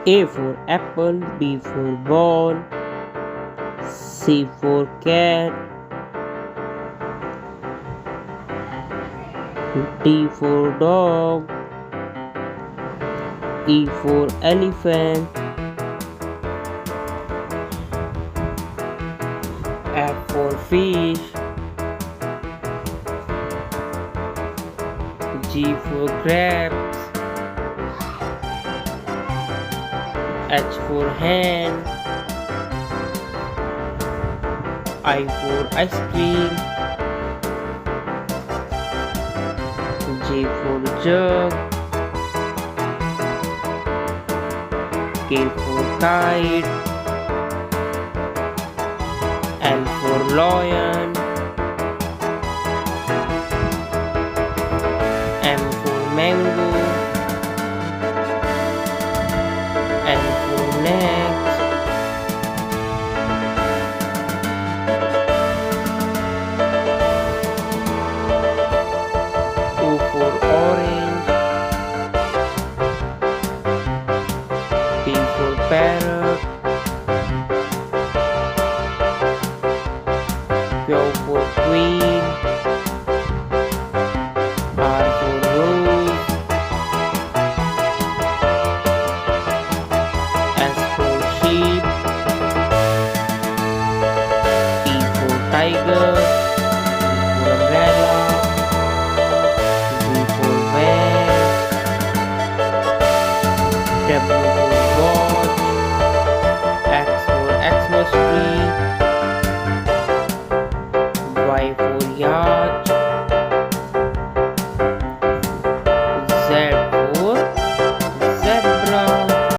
A for apple, B for ball, C for cat, D for dog, E for elephant, F for fish, G for grapes, H for hen, I for ice cream, J for jug, K for kite, L for lion, M for mango, N for next, O for orange, P for parrot, Q for queen, R for rose, S for sheep, T for tiger, U for umbrella, V for van, W